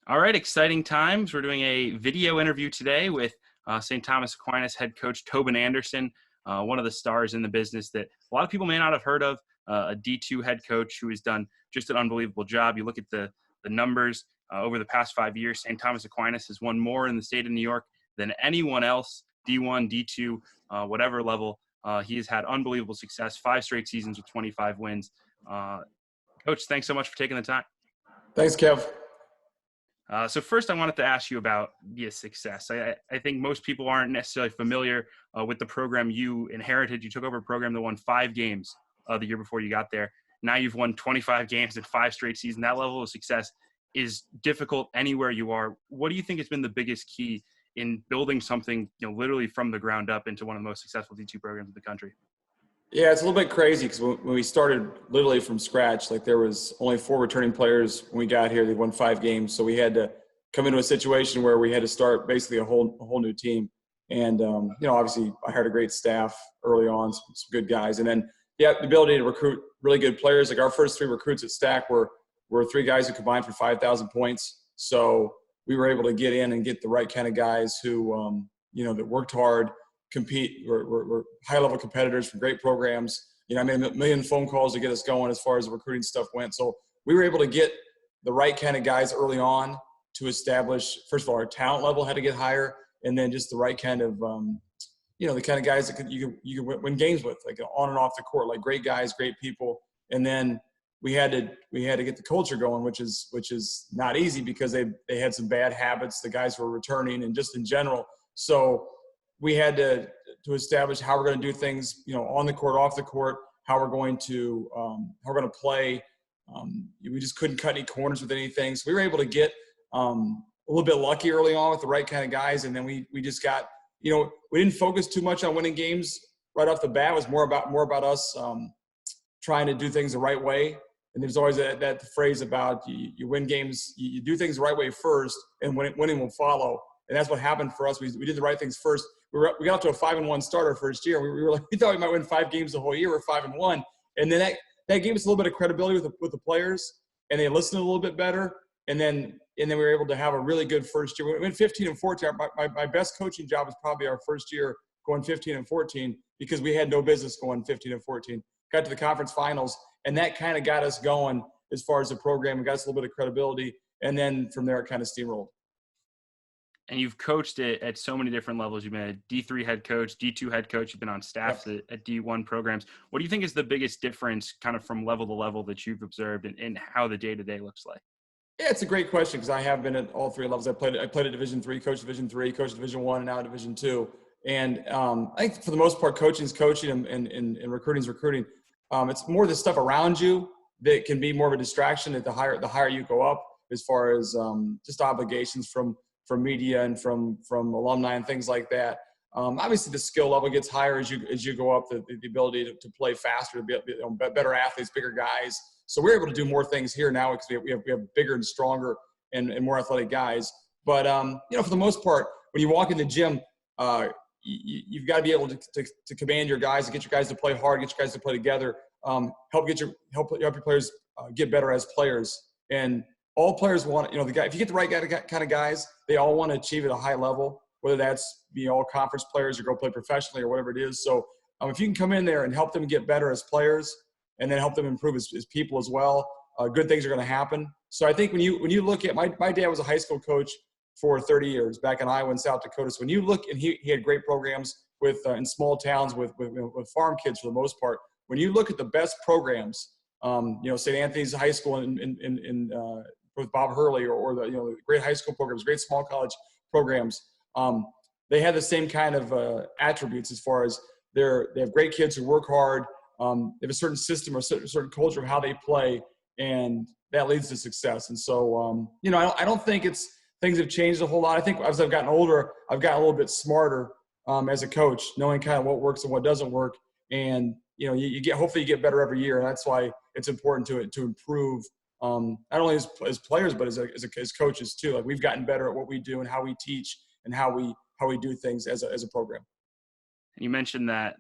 All right, exciting times. We're doing a video interview today with St. Thomas Aquinas head coach Tobin Anderson, one of the stars in the business that a lot of people may not have heard of, a D2 head coach who has done just an unbelievable job. You look at the numbers over the past 5 years, St. Thomas Aquinas has won more in the state of New York than anyone else, D1, D2, whatever level. He has had unbelievable success, 5 straight seasons with 25 wins. Coach, thanks so much for taking the time. Thanks, Kev. So first, I wanted to ask you about the success. I think most people aren't necessarily familiar with the program you inherited. You took over a program that won 5 games the year before you got there. Now you've won 25 games in 5 straight seasons. That level of success is difficult anywhere you are. What do you think has been the biggest key in building something, literally from the ground up into one of the most successful D2 programs in the country? Yeah, it's a little bit crazy because when we started literally from scratch, like there was only 4 returning players when we got here. They won 5 games, so we had to come into a situation where we had to start basically a whole new team. And obviously, I hired a great staff early on, some good guys, and then the ability to recruit really good players. Like our first 3 recruits at STAC were 3 guys who combined for 5,000 points. So we were able to get in and get the right kind of guys who that worked hard, compete. We're high-level competitors from great programs. I made a million phone calls to get us going as far as the recruiting stuff went. So we were able to get the right kind of guys early on to establish, first of all, our talent level had to get higher, and then just the right kind of, the kind of guys that you can win games with, like on and off the court, like great guys, great people. And then we had to get the culture going, which is not easy because they had some bad habits. The guys were returning and just in general. So we had to establish how we're going to do things, on the court, off the court, how we're going to play. We just couldn't cut any corners with anything. So we were able to get a little bit lucky early on with the right kind of guys, and then we just got, we didn't focus too much on winning games right off the bat. It was more about us trying to do things the right way. And there's always that phrase about you win games, you do things the right way first, and winning will follow. And that's what happened for us. We did the right things first. We got up to a 5-1 start our first year. We thought we might win 5 games the whole year. We're 5-1, and then that gave us a little bit of credibility with the players, and they listened a little bit better. And then we were able to have a really good first year. We went 15-14. My best coaching job was probably our first year going 15-14 because we had no business going 15-14. Got to the conference finals, and that kind of got us going as far as the program. It got us a little bit of credibility, and then from there it kind of steamrolled. And you've coached it at so many different levels. You've been a D3 head coach, D2 head coach. You've been on staffs at D1 programs. What do you think is the biggest difference kind of from level to level that you've observed in how the day-to-day looks like? Yeah, it's a great question because I have been at all 3 levels. I played at Division III, coached Division III, coached Division I, and now Division II. And I think for the most part, coaching is coaching and recruiting is recruiting. It's more the stuff around you that can be more of a distraction the higher you go up, as far as just obligations from media and from alumni and things like that. Obviously, the skill level gets higher as you go up. The ability to play faster, to be better athletes, bigger guys. So we're able to do more things here now because we have bigger and stronger and more athletic guys. But for the most part, when you walk in the gym, you've got to be able to command your guys, to get your guys to play hard, get your guys to play together, help your players get better as players. And all players want, if you get the right kind of guys, they all want to achieve at a high level, whether that's be all conference players or go play professionally or whatever it is. So if you can come in there and help them get better as players and then help them improve as people as well, good things are going to happen. So I think when you look at my dad was a high school coach for 30 years back in Iowa and South Dakota. So when you look, and he had great programs with in small towns with farm kids for the most part. When you look at the best programs, St. Anthony's High School with Bob Hurley or the great high school programs, great small college programs, they have the same kind of attributes as far as they have great kids who work hard. They have a certain system or certain culture of how they play, and that leads to success. And so, I don't think things have changed a whole lot. I think as I've gotten older, I've gotten a little bit smarter as a coach, knowing kind of what works and what doesn't work. And hopefully you get better every year, and that's why it's important to improve. Not only as players, but as coaches too. Like we've gotten better at what we do and how we teach and how we do things as a program. You mentioned that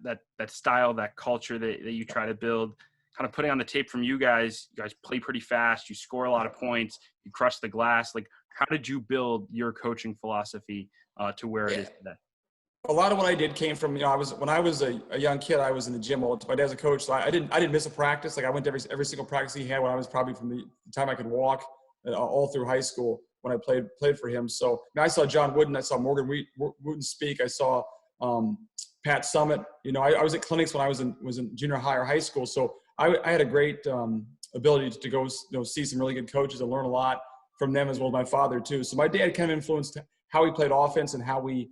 style, that culture that you try to build. kind of putting on the tape from you guys play pretty fast, you score a lot of points, you crush the glass. Like, how did you build your coaching philosophy to where it is today? A lot of what I did came from, when I was a young kid, I was in the gym all the time. My dad's a coach, so I didn't miss a practice. Like, I went to every single practice he had when I was probably from the time I could walk all through high school when I played for him. So I saw John Wooden, I saw Morgan Wooten speak, I saw Pat Summit. I was at clinics when I was in junior high or high school, so I had a great ability to go see some really good coaches and learn a lot from them, as well as my father too. So my dad kind of influenced how we played offense and how we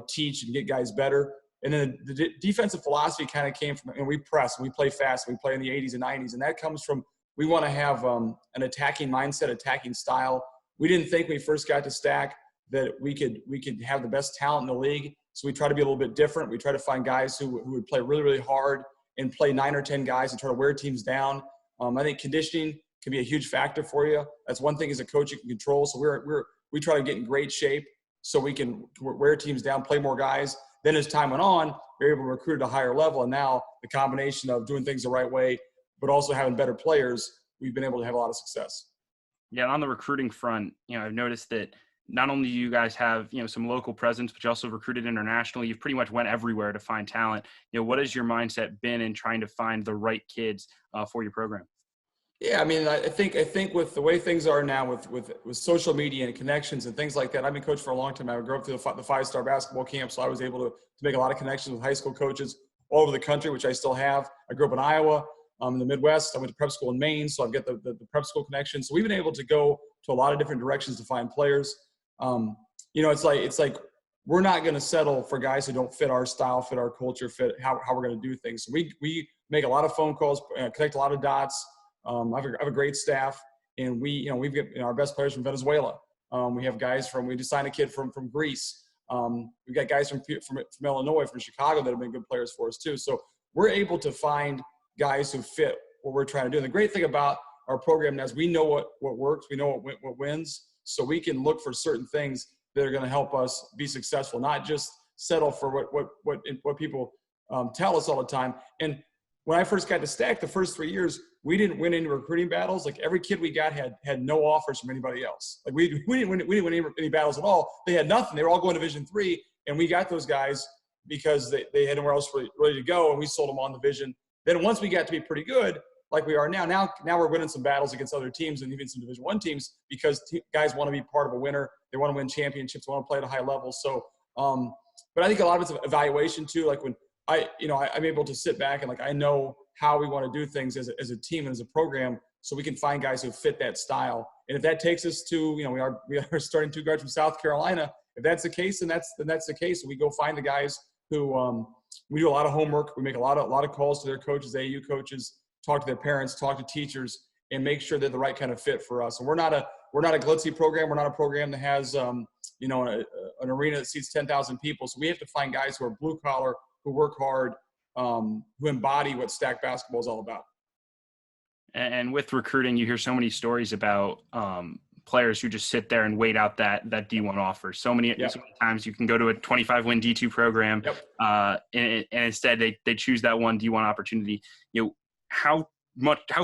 teach and get guys better. And then the defensive philosophy kind of came from, and we press, and we play fast, and we play in the 80s and 90s. And that comes from, we want to have an attacking mindset, attacking style. We didn't think when we first got to STAC that we could have the best talent in the league. So we try to be a little bit different. We try to find guys who would play really, really hard and play 9 or 10 guys and try to wear teams down. I think conditioning can be a huge factor for you. That's one thing as a coach you can control. So we try to get in great shape so we can wear teams down, play more guys. Then as time went on, we're able to recruit at a higher level. And now the combination of doing things the right way, but also having better players, we've been able to have a lot of success. Yeah, and on the recruiting front, I've noticed that not only do you guys have, some local presence, but you also recruited internationally. You've pretty much went everywhere to find talent. What has your mindset been in trying to find the right kids for your program? Yeah, I mean, I think with the way things are now with social media and connections and things like that, I've been coached for a long time. I grew up through the 5-star basketball camp, so I was able to make a lot of connections with high school coaches all over the country, which I still have. I grew up in Iowa, in the Midwest. I went to prep school in Maine, so I've got the prep school connection. So we've been able to go to a lot of different directions to find players. It's like we're not going to settle for guys who don't fit our style, fit our culture, fit how we're going to do things. So we make a lot of phone calls, connect a lot of dots. I have a great staff, and we've got our best players from Venezuela. We have guys we just signed a kid from Greece. We've got guys from Illinois, from Chicago that have been good players for us too. So we're able to find guys who fit what we're trying to do. And the great thing about our program now is we know what works, we know what wins, so we can look for certain things that are going to help us be successful, not just settle for what people tell us all the time. And when I first got to STAC, the first 3 years, we didn't win any recruiting battles. Like, every kid we got had no offers from anybody else. Like, we didn't win any battles at all. They had nothing. They were all going to Division III, and we got those guys because they had nowhere else ready to go, and we sold them on the vision. Then once we got to be pretty good, like we are now we're winning some battles against other teams and even some Division I teams because guys want to be part of a winner. They want to win championships. They want to play at a high level. So, but I think a lot of it's evaluation too. Like, when I'm able to sit back and, like, I know how we want to do things as a team and as a program, so we can find guys who fit that style. And if that takes us to, we are starting 2 guards from South Carolina. If that's the case, then that's the case. We go find the guys who we do a lot of homework. We make a lot of calls to their coaches, AAU coaches, talk to their parents, talk to teachers, and make sure they're the right kind of fit for us. And we're not a glitzy program. We're not a program that has an arena that seats 10,000 people. So we have to find guys who are blue collar, who work hard, who embody what STAC basketball is all about. And with recruiting, you hear so many stories about players who just sit there and wait out that D1 offer. So many times you can go to a 25-win D2 program, and instead they choose that one D1 opportunity. How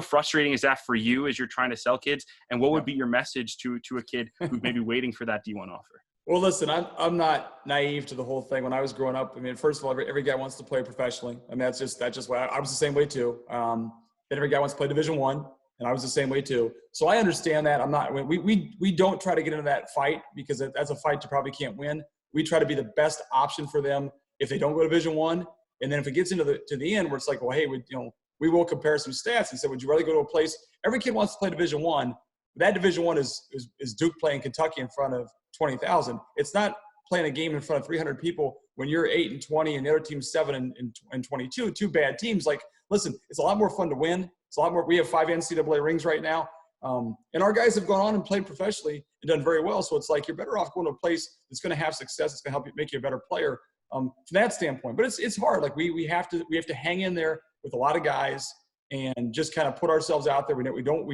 frustrating is that for you as you're trying to sell kids? And what would be your message to a kid who's maybe waiting for that D1 offer? Well, listen, I'm not naive to the whole thing. When I was growing up, I mean, first of all, every guy wants to play professionally. I mean, that's just what I was the same way too. Then every guy wants to play Division I, and I was the same way too. So I understand that. We don't try to get into that fight because that's a fight you probably can't win. We try to be the best option for them if they don't go to Division I. And then if it gets into the end where it's like, well, hey, we will compare some stats and say, would you rather go to a place? Every kid wants to play Division I. That Division I is Duke playing Kentucky in front of 20,000. It's not playing a game in front of 300 people when you're 8-20 and the other team's 7-22. 2 bad teams. Like, listen, it's a lot more fun to win. It's a lot more. We have 5 NCAA rings right now, and our guys have gone on and played professionally and done very well. So it's like you're better off going to a place that's going to have success. It's going to help you make you a better player from that standpoint. But it's hard. Like we have to hang in there with a lot of guys and just kind of put ourselves out there. We don't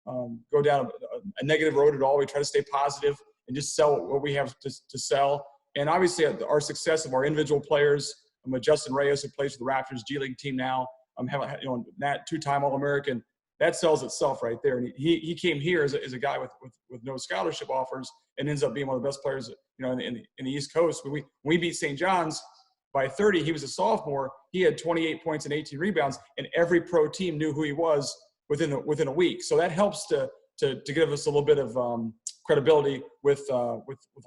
go down a negative road at all. We try to stay positive and just sell what we have to sell. And obviously our success of our individual players, Justin Reyes, who plays for the Raptors G League team now, that 2-time All-American. That sells itself right there. And he came here as a guy with no scholarship offers and ends up being one of the best players, in the East Coast. When we beat St. John's by 30, he was a sophomore. He had 28 points and 18 rebounds, and every pro team knew who he was within a week. So that helps to give us a little bit of credibility with a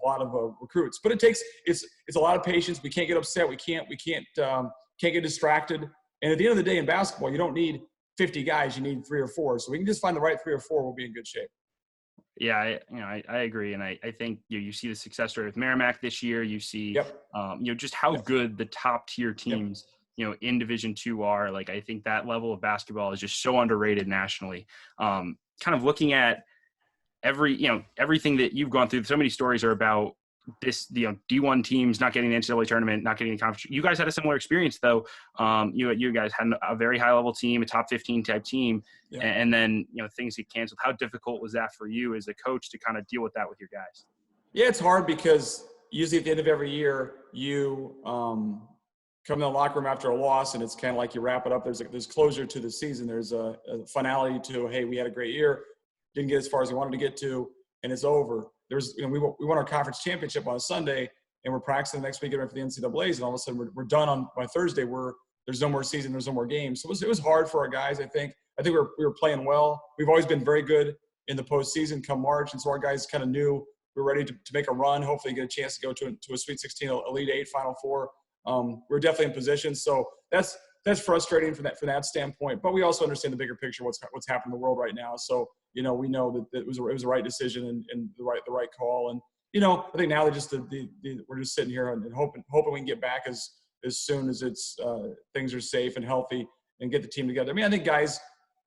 lot of recruits. But it's a lot of patience. We can't get upset. We can't get distracted. And at the end of the day in basketball, you don't need 50 guys. You need 3 or 4. So we can just find the right 3 or 4. We'll be in good shape. Yeah, I agree, and I think you see the success rate with Merrimack this year. You see, just how good the top tier teams, in Division II are. Like, I think that level of basketball is just so underrated nationally. Kind of looking at everything that you've gone through. So many stories are about this, D1 teams not getting the NCAA tournament, not getting the conference. You guys had a similar experience, though. You guys had a very high level team, a top 15 type team, and then things get canceled. How difficult was that for you as a coach to kind of deal with that with your guys? Yeah, it's hard because usually at the end of every year, you come in the locker room after a loss, and it's kind of like you wrap it up. There's closure to the season. There's a finality to, hey, we had a great year, didn't get as far as we wanted to get to, and it's over. We won our conference championship on a Sunday, and we're practicing the next week for the NCAAs, and all of a sudden we're done by Thursday. There's no more season, there's no more games. So it was hard for our guys. I think we were playing well. We've always been very good in the postseason come March, and so our guys kind of knew we were ready to make a run. Hopefully, get a chance to go to a Sweet 16, Elite 8, Final Four. We're definitely in position. So that's frustrating from that standpoint. But we also understand the bigger picture, what's happening in the world right now. So we know that it was the right decision and the right call. And I think now we're just sitting here and hoping we can get back as soon as things are safe and healthy and get the team together. I mean, I think guys,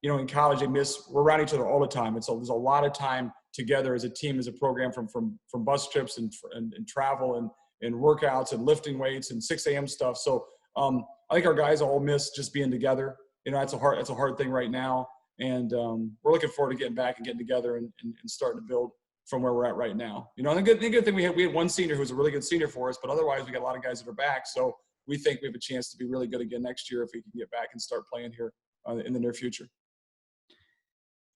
in college we're around each other all the time. There's a lot of time together as a team, as a program, from bus trips and travel and workouts and lifting weights and 6 a.m. stuff. So I think our guys all miss just being together. That's a hard thing right now. And we're looking forward to getting back and getting together and starting to build from where we're at right now. And the good thing we had one senior who was a really good senior for us, but otherwise we got a lot of guys that are back. So we think we have a chance to be really good again next year if we can get back and start playing here in the near future.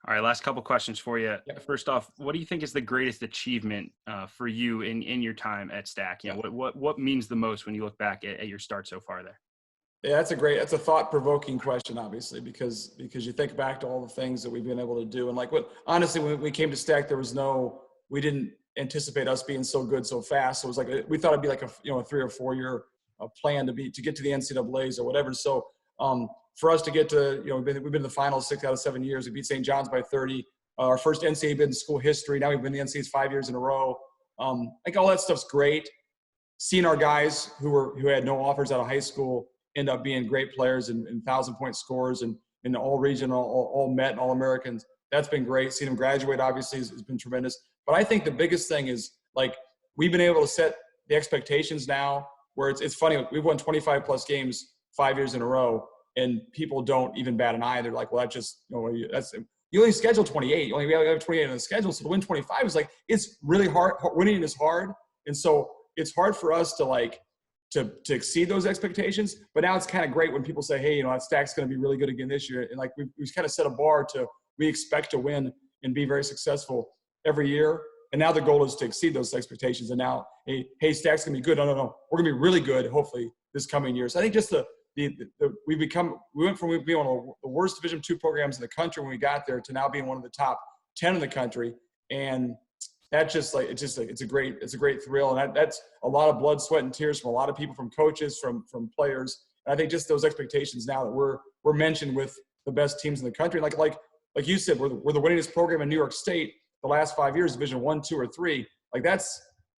All right, last couple questions for you. Yeah. First off, what do you think is the greatest achievement for you in your time at STAC? What means the most when you look back at your start so far there? Yeah, that's a thought-provoking question, obviously, because you think back to all the things that we've been able to do. And honestly, when we came to STAC, we didn't anticipate us being so good so fast. So it was we thought it'd be like a 3 or 4 year plan to get to the NCAAs or whatever. So for us to get to, we've been in the finals 6 out of 7 years. We beat St. John's by 30. Our first NCAA bid in school history. Now we've been in the NCAAs 5 years in a row. All that stuff's great. Seeing our guys who had no offers out of high school end up being great players and 1,000-point scorers and in all region, all Met and all Americans. That's been great. Seeing them graduate obviously has been tremendous. But I think the biggest thing is we've been able to set the expectations now where it's funny. We've won 25 plus games 5 years in a row, and people don't even bat an eye. They're like, well, that's just you only schedule 28. We have 28 on the schedule, so to win 25 is it's really hard. Winning is hard, and so it's hard for us to exceed those expectations. But now it's kind of great when people say, hey, STAC's going to be really good again this year. And we've kind of set a bar we expect to win and be very successful every year. And now the goal is to exceed those expectations. And now, hey, STAC's going to be good. No. We're going to be really good, hopefully, this coming year. So I think just we went from being one of the worst Division II programs in the country when we got there to now being one of the top 10 in the country. And that's just it's a great thrill. And that's a lot of blood, sweat, and tears from a lot of people, from coaches, from players. And I think just those expectations now that we're mentioned with the best teams in the country. Like you said, we're the winningest program in New York State the last 5 years, Division I, II, or III.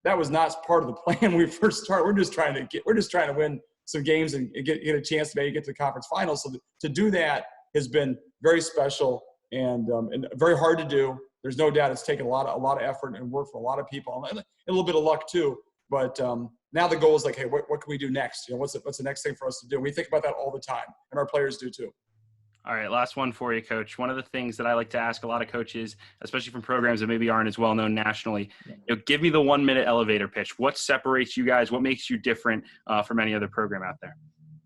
That was not part of the plan when we first started. We're just trying to win some games and get a chance to maybe get to the conference finals. So to do that has been very special and very hard to do. There's no doubt it's taken a lot of effort and work for a lot of people, and a little bit of luck too. But now the goal is hey, what can we do next? What's the next thing for us to do? And we think about that all the time, and our players do too. All right, last one for you, Coach. One of the things that I like to ask a lot of coaches, especially from programs that maybe aren't as well known nationally, give me the 1 minute elevator pitch. What separates you guys? What makes you different from any other program out there?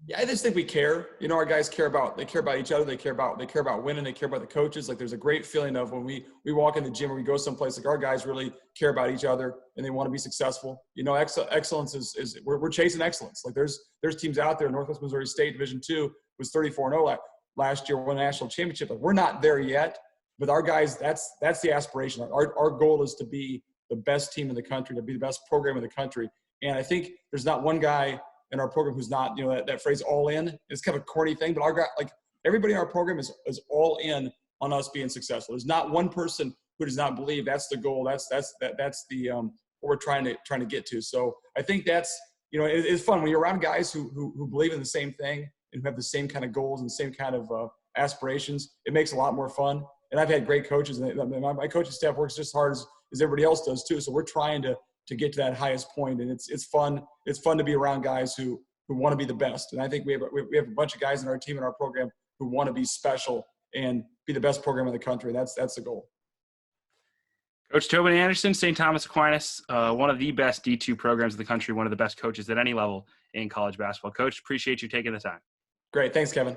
Yeah, I just think we care. You know, our guys care about each other. They care about winning. They care about the coaches. Like there's a great feeling of when we walk in the gym or we go someplace, like our guys really care about each other and they want to be successful. You know, excellence is we're chasing excellence. Like there's teams out there. Northwest Missouri State Division II was 34-0 last year, won a national championship. Like we're not there yet, but our guys, that's the aspiration. Our goal is to be the best team in the country, to be the best program in the country. And I think there's not one guy in our program who's not, you know, that phrase all in. It's kind of a corny thing, but our guy, like everybody in our program is all in on us being successful. There's not one person who does not believe that's the goal. That's the what we're trying to get to. So I think that's, you know, it's fun when you're around guys who believe in the same thing and who have the same kind of goals and the same kind of aspirations. It makes it a lot more fun. And I've had great coaches, and my coaching staff works just as hard as everybody else does too. So we're trying to get to that highest point, and it's fun. It's fun to be around guys who want to be the best. And I think we have a bunch of guys in our team in our program who want to be special and be the best program in the country. That's the goal. Coach Tobin Anderson, St. Thomas Aquinas, one of the best D2 programs in the country, one of the best coaches at any level in college basketball. Coach, appreciate you taking the time. Great. Thanks, Kevin.